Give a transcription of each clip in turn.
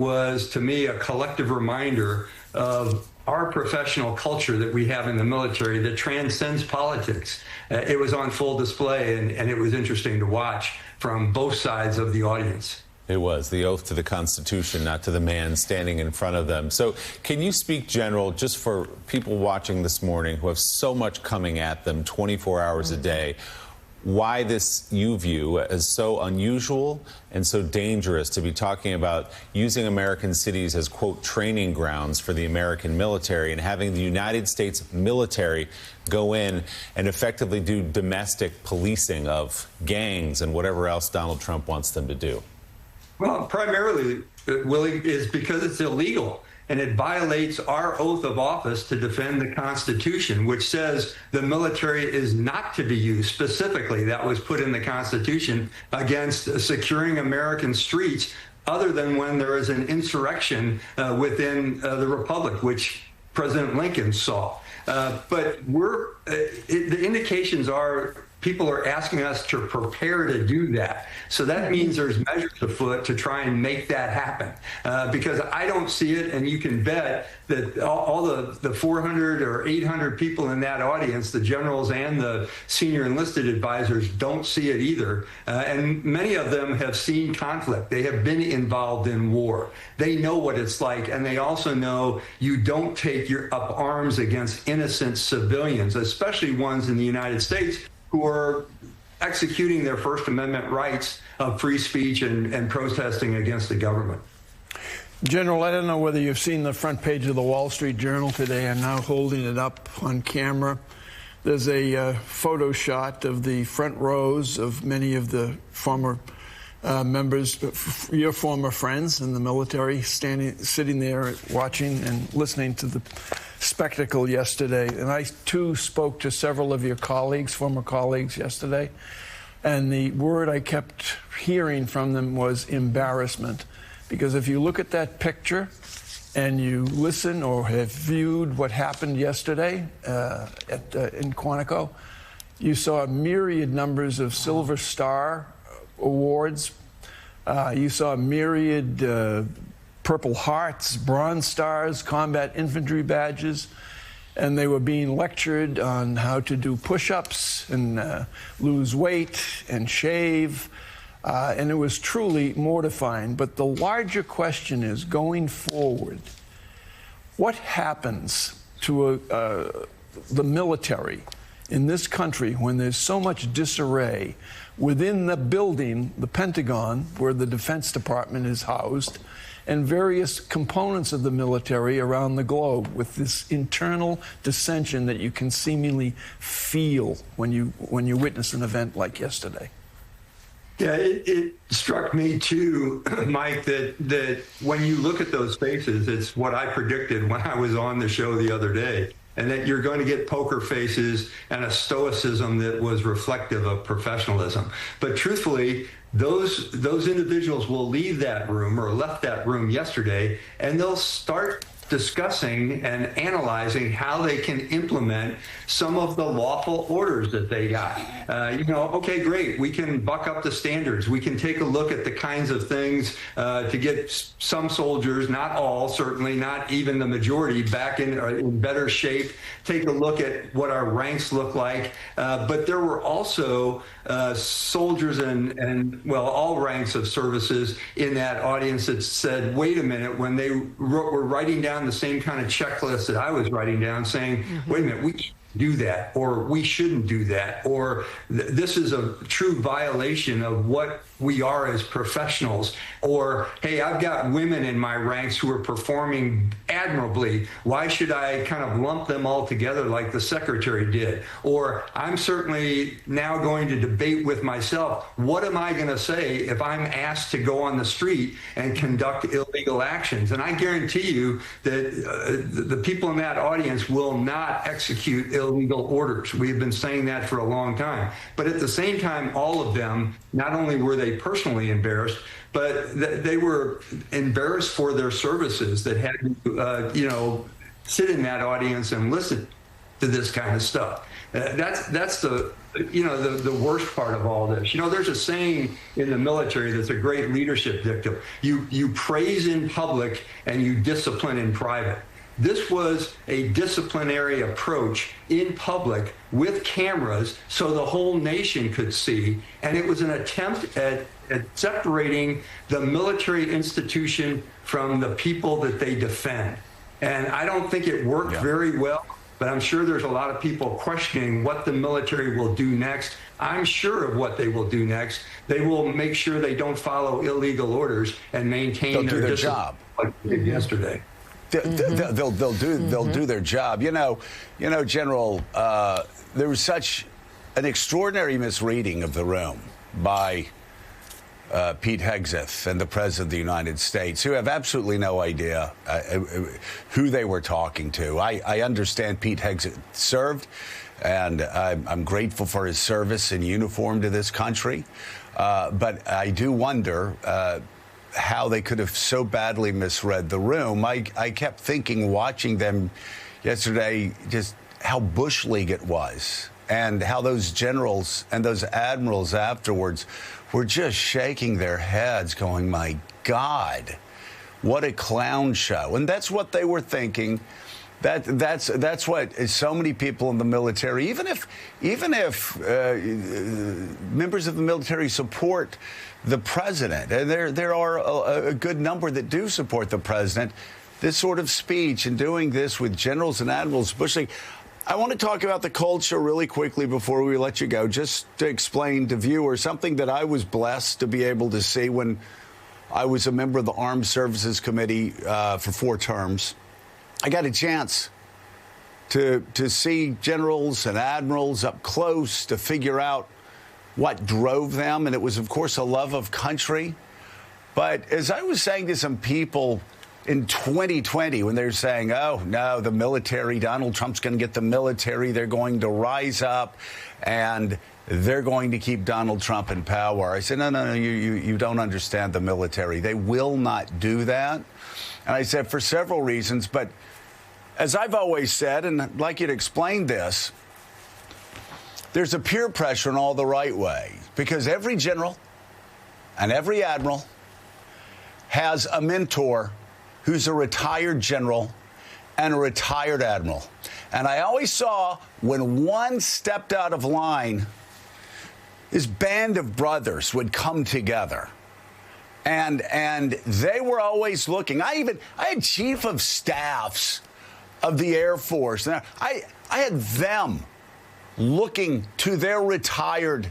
was, to me, a collective reminder of our professional culture that we have in the military that transcends politics. It was on full display, and it was interesting to watch from both sides of the audience. It was the oath to the Constitution, not to the man standing in front of them. So can you speak, General, just for people watching this morning who have so much coming at them 24 hours a day, why this you view as so unusual and so dangerous to be talking about using American cities as, quote, training grounds for the American military and having the United States military go in and effectively do domestic policing of gangs and whatever else Donald Trump wants them to do? Well, primarily, Willie, is because it's illegal. And it violates our oath of office to defend the Constitution, which says the military is not to be used. Specifically, that was put in the Constitution against securing American streets, other than when there is an insurrection within the Republic, which President Lincoln saw. But the indications are people are asking us to prepare to do that. So that means there's measures afoot to try and make that happen. Because I don't see it, and you can bet that all the 400 or 800 people in that audience, the generals and the senior enlisted advisors, don't see it either. And many of them have seen conflict. They have been involved in war. They know what it's like, and they also know you don't take up arms against innocent civilians, especially ones in the United States who are executing their First Amendment rights of free speech and protesting against the government. General, I don't know whether you've seen the front page of the Wall Street Journal today. I'm now holding it up on camera. There's a photo shot of the front rows of many of the former members, your former friends in the military, sitting there watching and listening to the spectacle yesterday. And I, too, spoke to several of your colleagues, former colleagues, yesterday. And the word I kept hearing from them was embarrassment. Because if you look at that picture and you listen or have viewed what happened yesterday in Quantico, you saw myriad numbers of Silver Star awards. You saw myriad Purple Hearts, Bronze Stars, Combat Infantry badges, and they were being lectured on how to do push-ups and lose weight and shave, and it was truly mortifying. But the larger question is, going forward, what happens to the military in this country when there's so much disarray within the building, the Pentagon, where the Defense Department is housed, and various components of the military around the globe, with this internal dissension that you can seemingly feel when you witness an event like yesterday? Yeah, it struck me too, Mike, that when you look at those faces, it's what I predicted when I was on the show the other day, and that you're going to get poker faces and a stoicism that was reflective of professionalism. But truthfully, those individuals will leave that room, or left that room yesterday, and they'll start discussing and analyzing how they can implement some of the lawful orders that they got. Okay, great. We can buck up the standards. We can take a look at the kinds of things to get some soldiers, not all, certainly not even the majority, back in better shape. Take a look at what our ranks look like. But there were also soldiers and all ranks of services in that audience that said, wait a minute, when they were writing down the same kind of checklist that I was writing down, saying, wait a minute, we can't do that, or we shouldn't do that, or this is a true violation of what we are as professionals, or, hey, I've got women in my ranks who are performing admirably. Why should I kind of lump them all together like the secretary did? Or I'm certainly now going to debate with myself, what am I going to say if I'm asked to go on the street and conduct illegal actions? And I guarantee you that the people in that audience will not execute illegal orders. We've been saying that for a long time. But at the same time, all of them, not only were they personally embarrassed, but they were embarrassed for their services that had to, sit in that audience and listen to this kind of stuff. That's the the worst part of all this. There's a saying in the military that's a great leadership dictum. You praise in public and you discipline in private. This was a disciplinary approach in public with cameras so the whole nation could see. And it was an attempt at separating the military institution from the people that they defend. And I don't think it worked very well, but I'm sure there's a lot of people questioning what the military will do next. I'm sure of what they will do next. They will make sure they don't follow illegal orders and maintain their job like they did yesterday. They'll do their job. General, there was such an extraordinary misreading of the room by Pete Hegseth and the President of the United States, who have absolutely no idea who they were talking to. I understand Pete Hegseth served, and I'm grateful for his service in uniform to this country. But I do wonder how they could have so badly misread the room. I kept thinking, watching them yesterday, just how Bush League it was, and how those generals and those admirals afterwards were just shaking their heads going, my God, what a clown show. And that's what they were thinking. That's what so many people in the military, even if members of the military support the president, and there are a good number that do support the president, this sort of speech and doing this with generals and admirals, Bush League. I want to talk about the culture really quickly before we let you go, just to explain to viewers something that I was blessed to be able to see when I was a member of the Armed Services Committee for 4 terms. I got a chance to see generals and admirals up close, to figure out what drove them. And it was, of course, a love of country. But as I was saying to some people in 2020, when they're saying, oh, no, the military, Donald Trump's going to get the military, they're going to rise up and they're going to keep Donald Trump in power. I said, no, you don't understand the military. They will not do that. And I said, for several reasons. But as I've always said, and I'd like you to explain this, there's a peer pressure in all the right way, because every general and every admiral has a mentor who's a retired general and a retired admiral. And I always saw when one stepped out of line, this band of brothers would come together. And they were always looking. I had chief of staffs of the Air Force. And I had them looking to their retired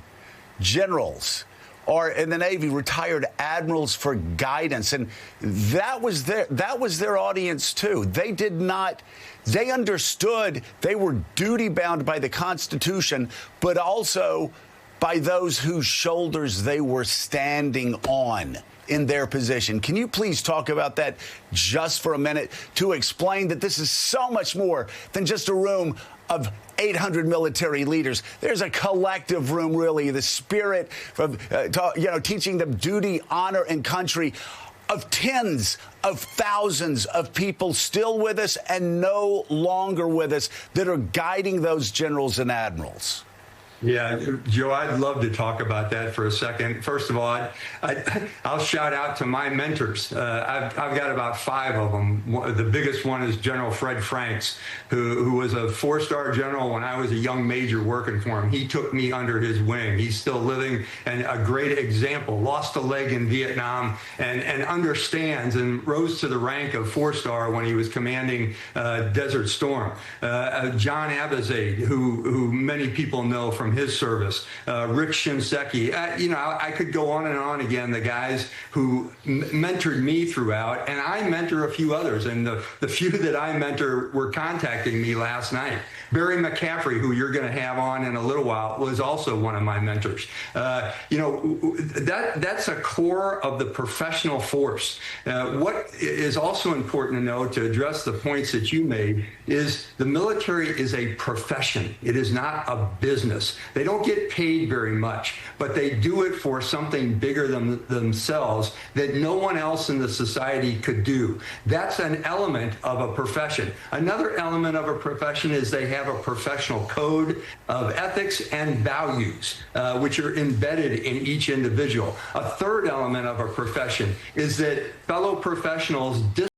generals, or in the Navy, retired admirals, for guidance. And that was their audience, too. They understood they were duty-bound by the Constitution, but also by those whose shoulders they were standing on in their position. Can you please talk about that just for a minute, to explain that this is so much more than just a room of 800 military leaders? There's a collective room, really, the spirit of, teaching them duty, honor, and country, of tens of thousands of people still with us and no longer with us, that are guiding those generals and admirals. Yeah, Joe, I'd love to talk about that for a second. First of all, I'll shout out to my mentors. I've got about 5 of them. The biggest one is General Fred Franks, who was a 4-star general when I was a young major working for him. He took me under his wing. He's still living, and a great example. Lost a leg in Vietnam and understands, and rose to the rank of 4-star when he was commanding Desert Storm. John Abizaid, who many people know from his service, Rick Shinseki. I could go on and on again, the guys who mentored me throughout, and I mentor a few others, and the few that I mentor were contacting me last night. Barry McCaffrey, who you're going to have on in a little while, was also one of my mentors. That's a core of the professional force. What is also important to know, to address the points that you made, is the military is a profession. It is not a business. They don't get paid very much, but they do it for something bigger than themselves that no one else in the society could do. That's an element of a profession. Another element of a profession is they have a professional code of ethics and values, which are embedded in each individual. A third element of a profession is that fellow professionals